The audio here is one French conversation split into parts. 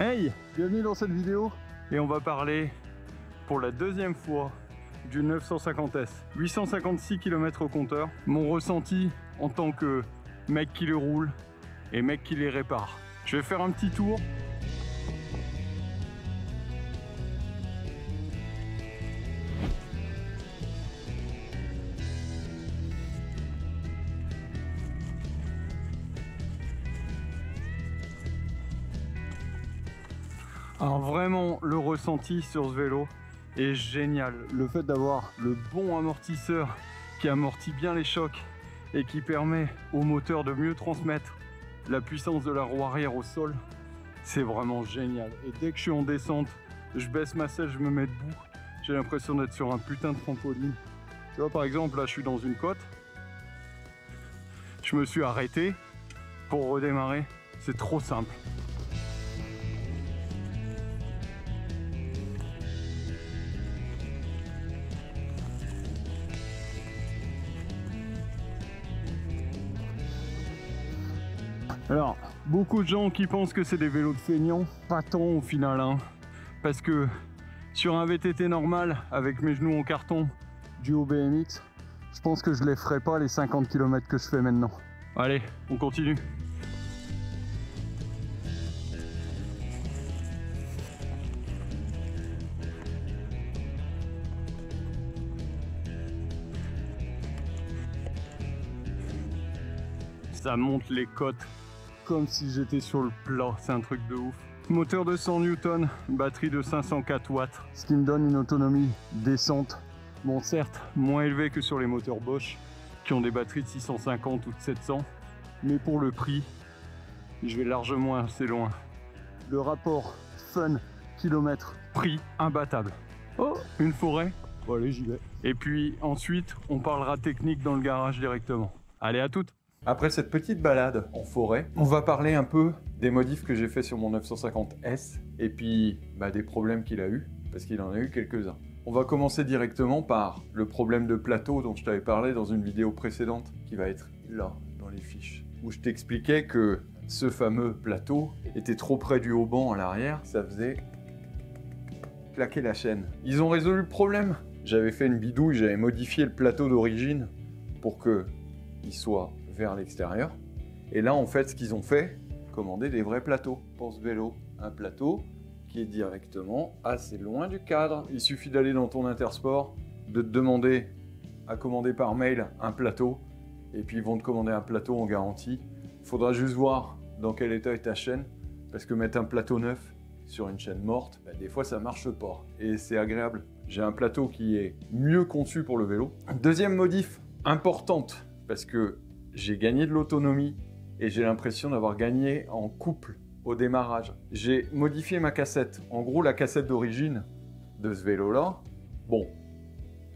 Hey, bienvenue dans cette vidéo et on va parler pour la deuxième fois du 950S. 856 km au compteur. Mon ressenti en tant que mec qui le roule et mec qui les répare. Je vais faire un petit tour. Alors vraiment, le ressenti sur ce vélo est génial. Le fait d'avoir le bon amortisseur qui amortit bien les chocs et qui permet au moteur de mieux transmettre la puissance de la roue arrière au sol, c'est vraiment génial. Et dès que je suis en descente, je baisse ma selle, je me mets debout, j'ai l'impression d'être sur un putain de trampoline. Tu vois, par exemple, là je suis dans une côte, je me suis arrêté pour redémarrer, c'est trop simple. Alors, beaucoup de gens qui pensent que c'est des vélos de feignants, pas tant au final, hein, parce que sur un VTT normal, avec mes genoux en carton, du haut BMX, je pense que je les ferai pas les 50 km que je fais maintenant. Allez, on continue. Ça monte les côtes comme si j'étais sur le plat, c'est un truc de ouf. Moteur de 100 Newton, batterie de 504 watts, ce qui me donne une autonomie décente. Bon, certes, moins élevée que sur les moteurs Bosch, qui ont des batteries de 650 ou de 700, mais pour le prix, je vais largement assez loin. Le rapport fun kilomètre prix imbattable. Oh, une forêt. Bon, allez, j'y vais. Et puis ensuite, on parlera technique dans le garage directement. Allez, à toutes. Après cette petite balade en forêt, on va parler un peu des modifs que j'ai fait sur mon 950S et puis des problèmes qu'il a eu, parce qu'il en a eu quelques-uns. On va commencer directement par le problème de plateau dont je t'avais parlé dans une vidéo précédente, qui va être là, dans les fiches, où je t'expliquais que ce fameux plateau était trop près du haut banc à l'arrière, ça faisait claquer la chaîne. Ils ont résolu le problème. J'avais fait une bidouille, j'avais modifié le plateau d'origine pour qu'il soit vers l'extérieur. Et là, en fait, ce qu'ils ont fait, commander des vrais plateaux pour ce vélo. Un plateau qui est directement assez loin du cadre. Il suffit d'aller dans ton Intersport, de te demander à commander par mail un plateau, et puis ils vont te commander un plateau en garantie. Il faudra juste voir dans quel état est ta chaîne, parce que mettre un plateau neuf sur une chaîne morte, des fois ça marche pas, et c'est agréable. J'ai un plateau qui est mieux conçu pour le vélo. Deuxième modif importante, parce que j'ai gagné de l'autonomie et j'ai l'impression d'avoir gagné en couple au démarrage. J'ai modifié ma cassette. En gros, la cassette d'origine de ce vélo-là, bon,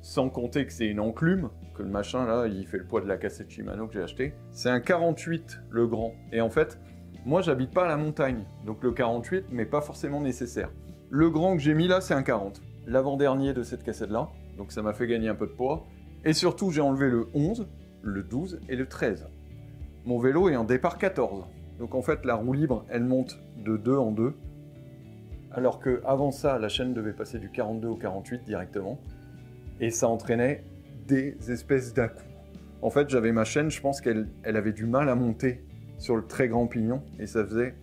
sans compter que c'est une enclume, que le machin là, il fait le poids de la cassette Shimano que j'ai acheté, c'est un 48 le grand. Et en fait, moi j'habite pas à la montagne, donc le 48 m'est pas forcément nécessaire. Le grand que j'ai mis là, c'est un 40. L'avant-dernier de cette cassette-là, donc ça m'a fait gagner un peu de poids. Et surtout, j'ai enlevé le 11, le 12 et le 13. Mon vélo est en départ 14. Donc en fait, la roue libre, elle monte de 2 en 2. Alors qu'avant ça, la chaîne devait passer du 42 au 48 directement. Et ça entraînait des espèces d'à-coups. En fait, j'avais ma chaîne, je pense qu'elle avait du mal à monter sur le très grand pignon. Et ça faisait...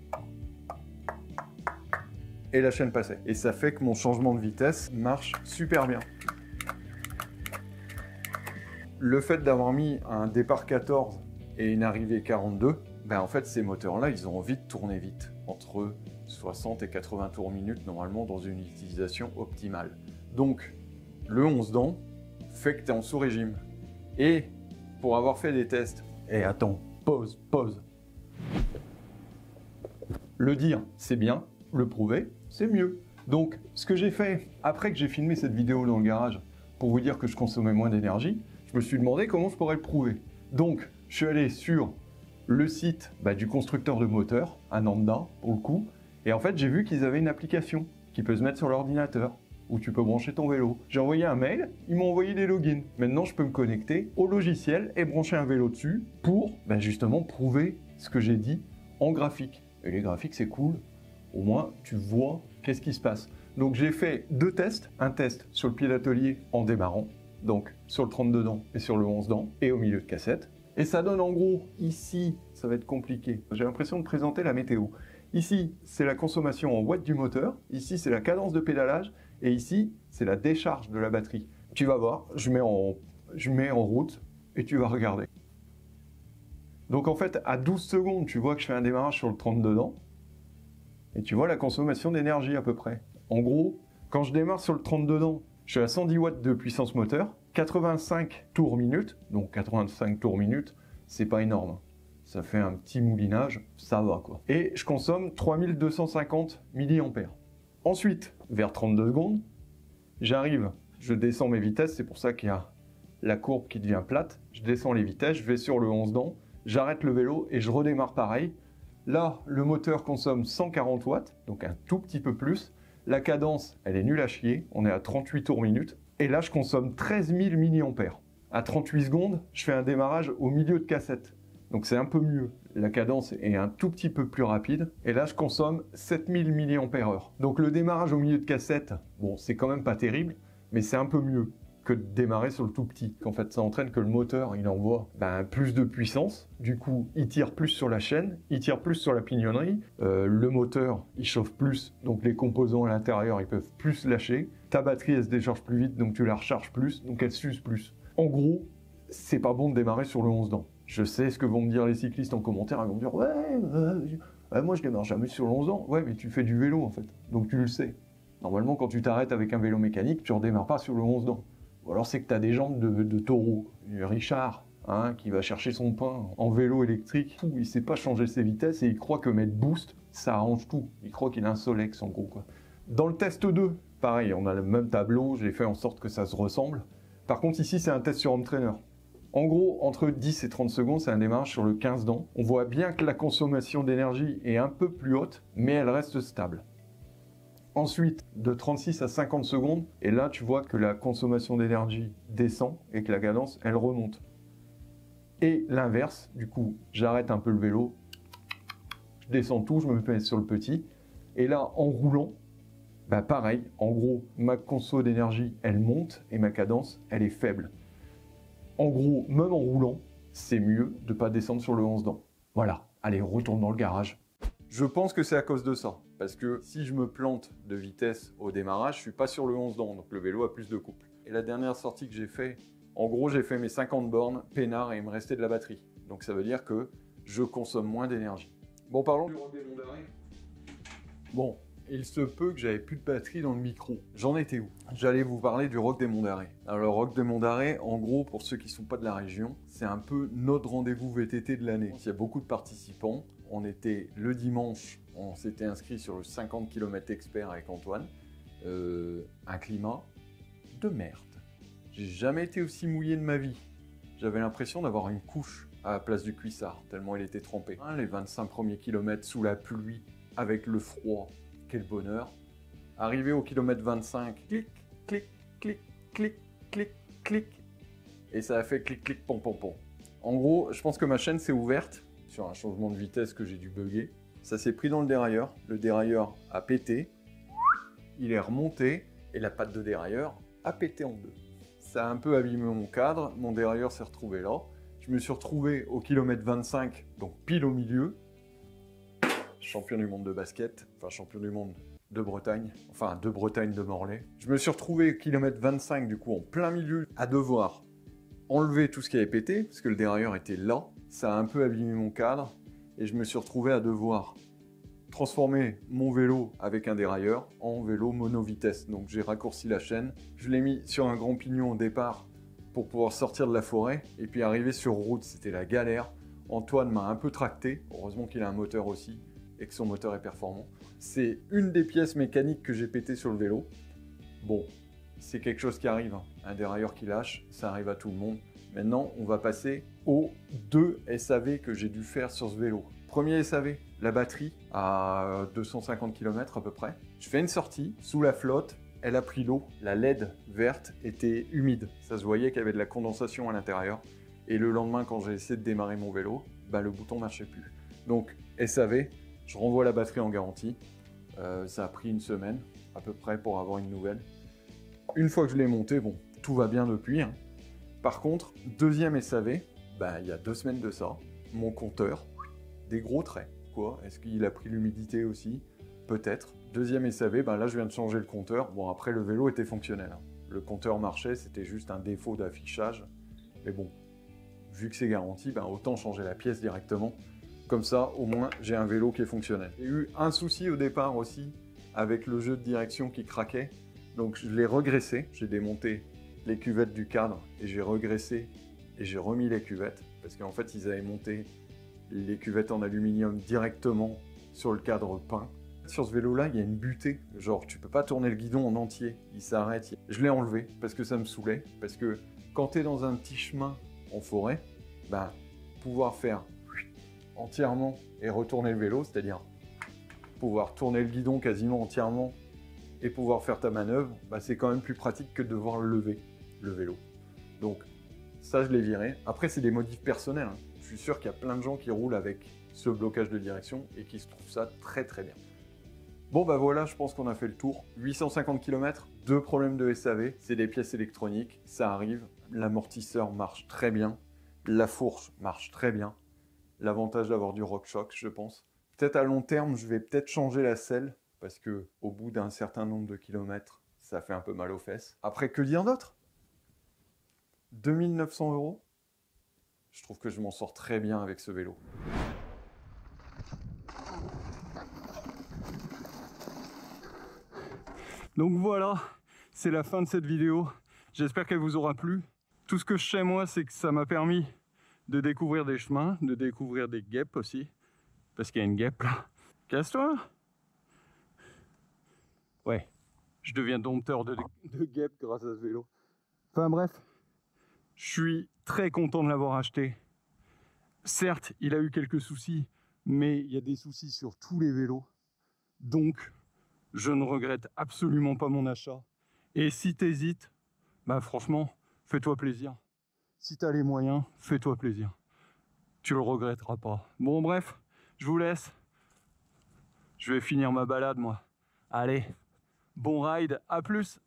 Et la chaîne passait. Et ça fait que mon changement de vitesse marche super bien. Le fait d'avoir mis un départ 14 et une arrivée 42, en fait ces moteurs-là, ils ont envie de tourner vite, entre 60 et 80 tours minute normalement dans une utilisation optimale. Donc le 11 dents fait que tu es en sous-régime. Et pour avoir fait des tests, et attends, pause. Le dire, c'est bien, le prouver, c'est mieux. Donc ce que j'ai fait, après que j'ai filmé cette vidéo dans le garage, pour vous dire que je consommais moins d'énergie, je me suis demandé comment je pourrais le prouver. Donc, je suis allé sur le site du constructeur de moteurs, à Nanda, pour le coup, et en fait, j'ai vu qu'ils avaient une application qui peut se mettre sur l'ordinateur, où tu peux brancher ton vélo. J'ai envoyé un mail, ils m'ont envoyé des logins. Maintenant, je peux me connecter au logiciel et brancher un vélo dessus pour justement prouver ce que j'ai dit en graphique. Et les graphiques, c'est cool. Au moins, tu vois qu'est-ce qui se passe. Donc j'ai fait 2 tests, un test sur le pied d'atelier en démarrant, donc sur le 32 dents et sur le 11 dents, et au milieu de cassette. Et ça donne en gros, ici, ça va être compliqué, j'ai l'impression de présenter la météo. Ici, c'est la consommation en watts du moteur, ici, c'est la cadence de pédalage, et ici, c'est la décharge de la batterie. Tu vas voir, je mets en route, et tu vas regarder. Donc en fait, à 12 secondes, tu vois que je fais un démarrage sur le 32 dents, et tu vois la consommation d'énergie à peu près. En gros, quand je démarre sur le 32 dents, je suis à 110 watts de puissance moteur, 85 tours minute, donc 85 tours minute, c'est pas énorme. Ça fait un petit moulinage, ça va quoi. Et je consomme 3250 mAh. Ensuite, vers 32 secondes, j'arrive, je descends mes vitesses, c'est pour ça qu'il y a la courbe qui devient plate. Je descends les vitesses, je vais sur le 11 dents, j'arrête le vélo et je redémarre pareil. Là, le moteur consomme 140 watts, donc un tout petit peu plus. La cadence, elle est nulle à chier, on est à 38 tours minute. Et là, je consomme 13 000 mAh. À 38 secondes, je fais un démarrage au milieu de cassette. Donc c'est un peu mieux. La cadence est un tout petit peu plus rapide. Et là, je consomme 7000 mAh. Donc le démarrage au milieu de cassette, bon, c'est quand même pas terrible, mais c'est un peu mieux que de démarrer sur le tout petit. En fait, ça entraîne que le moteur, il envoie plus de puissance. Du coup, il tire plus sur la chaîne, il tire plus sur la pignonnerie. Le moteur, il chauffe plus, donc les composants à l'intérieur, ils peuvent plus lâcher. Ta batterie, elle se décharge plus vite, donc tu la recharges plus, donc elle s'use plus. En gros, c'est pas bon de démarrer sur le 11 dents. Je sais ce que vont me dire les cyclistes en commentaire, ils vont me dire « Ouais, moi je démarre jamais sur le 11 dents. » Ouais, mais tu fais du vélo en fait, donc tu le sais. Normalement, quand tu t'arrêtes avec un vélo mécanique, tu redémarres pas sur le 11 dents. Ou alors c'est que tu as des jambes de taureau. Richard, qui va chercher son pain en vélo électrique, il sait pas changer ses vitesses et il croit que mettre boost, ça arrange tout. Il croit qu'il a un Solex en gros, quoi. Dans le test 2, pareil, on a le même tableau, j'ai fait en sorte que ça se ressemble. Par contre ici c'est un test sur home trainer. En gros, entre 10 et 30 secondes, c'est un démarrage sur le 15 dents. On voit bien que la consommation d'énergie est un peu plus haute, mais elle reste stable. Ensuite, de 36 à 50 secondes, et là tu vois que la consommation d'énergie descend et que la cadence, elle remonte. Et l'inverse, du coup, j'arrête un peu le vélo, je descends tout, je me mets sur le petit, et là, en roulant, pareil, en gros, ma conso d'énergie, elle monte, et ma cadence, elle est faible. En gros, même en roulant, c'est mieux de ne pas descendre sur le 11 dents. Voilà, allez, retourne dans le garage. Je pense que c'est à cause de ça. Parce que si je me plante de vitesse au démarrage, je suis pas sur le 11 dents, donc le vélo a plus de couple. Et la dernière sortie que j'ai fait, en gros, j'ai fait mes 50 bornes, peinard, et il me restait de la batterie. Donc ça veut dire que je consomme moins d'énergie. Bon, parlons du Rock des Monts d'Arrée. Bon, il se peut que j'avais plus de batterie dans le micro. J'en étais où? J'allais vous parler du Rock des Monts d'Arrée. Alors le Rock des Monts d'Arrée, en gros, pour ceux qui ne sont pas de la région, c'est un peu notre rendez-vous VTT de l'année. Il y a beaucoup de participants. On était le dimanche, on s'était inscrit sur le 50 km expert avec Antoine. Un climat de merde. J'ai jamais été aussi mouillé de ma vie. J'avais l'impression d'avoir une couche à la place du cuissard, tellement il était trempé. Les 25 premiers kilomètres sous la pluie, avec le froid, quel bonheur. Arrivé au kilomètre 25, clic, clic, clic, clic, clic, clic. Et ça a fait clic, clic, pom, pom, pom. En gros, je pense que ma chaîne s'est ouverte sur un changement de vitesse que j'ai dû bugger. Ça s'est pris dans le dérailleur a pété, il est remonté et la patte de dérailleur a pété en deux. Ça a un peu abîmé mon cadre, mon dérailleur s'est retrouvé là. Je me suis retrouvé au kilomètre 25, donc pile au milieu. Champion du monde de basket, enfin champion du monde de Bretagne, enfin de Bretagne de Morlaix. Je me suis retrouvé au kilomètre 25 du coup en plein milieu à devoir enlever tout ce qui avait pété, parce que le dérailleur était là. Ça a un peu abîmé mon cadre et je me suis retrouvé à devoir transformer mon vélo avec un dérailleur en vélo mono-vitesse. Donc j'ai raccourci la chaîne, je l'ai mis sur un grand pignon au départ pour pouvoir sortir de la forêt et puis arriver sur route, c'était la galère. Antoine m'a un peu tracté, heureusement qu'il a un moteur aussi et que son moteur est performant. C'est une des pièces mécaniques que j'ai pété sur le vélo. Bon, c'est quelque chose qui arrive, hein. Un dérailleur qui lâche, ça arrive à tout le monde. Maintenant, on va passer aux 2 SAV que j'ai dû faire sur ce vélo. Premier SAV, la batterie à 250 km à peu près. Je fais une sortie sous la flotte, elle a pris l'eau, la LED verte était humide. Ça se voyait qu'il y avait de la condensation à l'intérieur. Et le lendemain, quand j'ai essayé de démarrer mon vélo, le bouton ne marchait plus. Donc SAV, je renvoie la batterie en garantie. Ça a pris une semaine à peu près pour avoir une nouvelle. Une fois que je l'ai monté, bon, tout va bien depuis. Hein. Par contre, deuxième SAV, il y a 2 semaines de ça, mon compteur, des gros traits. Quoi? Est-ce qu'il a pris l'humidité aussi? Peut-être. Deuxième SAV, là je viens de changer le compteur. Bon, après le vélo était fonctionnel. Hein. Le compteur marchait, c'était juste un défaut d'affichage. Mais bon, vu que c'est garanti, autant changer la pièce directement. Comme ça, au moins, j'ai un vélo qui est fonctionnel. J'ai eu un souci au départ aussi, avec le jeu de direction qui craquait. Donc je l'ai regraissé, j'ai démonté les cuvettes du cadre et j'ai regraissé et j'ai remis les cuvettes. Parce qu'en fait, ils avaient monté les cuvettes en aluminium directement sur le cadre peint. Sur ce vélo-là, il y a une butée. Genre, tu peux pas tourner le guidon en entier, il s'arrête. Je l'ai enlevé parce que ça me saoulait. Parce que quand tu es dans un petit chemin en forêt, pouvoir faire entièrement et retourner le vélo, c'est-à-dire pouvoir tourner le guidon quasiment entièrement et pouvoir faire ta manœuvre, c'est quand même plus pratique que de devoir lever le vélo. Donc ça, je l'ai viré. Après, c'est des modifs personnels. Hein. Je suis sûr qu'il y a plein de gens qui roulent avec ce blocage de direction et qui se trouvent ça très très bien. Bon voilà, je pense qu'on a fait le tour. 850 km, 2 problèmes de SAV, c'est des pièces électroniques, ça arrive. L'amortisseur marche très bien, la fourche marche très bien. L'avantage d'avoir du RockShox, je pense. Peut-être à long terme, je vais peut-être changer la selle, parce que au bout d'un certain nombre de kilomètres, ça fait un peu mal aux fesses. Après, que dire d'autre? 2900 €. Je trouve que je m'en sors très bien avec ce vélo. Donc voilà, c'est la fin de cette vidéo. J'espère qu'elle vous aura plu. Tout ce que je sais moi, c'est que ça m'a permis de découvrir des chemins, de découvrir des guêpes aussi. Parce qu'il y a une guêpe là. Casse-toi! Ouais, je deviens dompteur de guêpes grâce à ce vélo. Enfin bref, je suis très content de l'avoir acheté. Certes, il a eu quelques soucis, mais il y a des soucis sur tous les vélos. Donc, je ne regrette absolument pas mon achat. Et si tu hésites, franchement, fais-toi plaisir. Si tu as les moyens, fais-toi plaisir. Tu le regretteras pas. Bon bref, je vous laisse. Je vais finir ma balade moi. Allez, bon ride, à plus!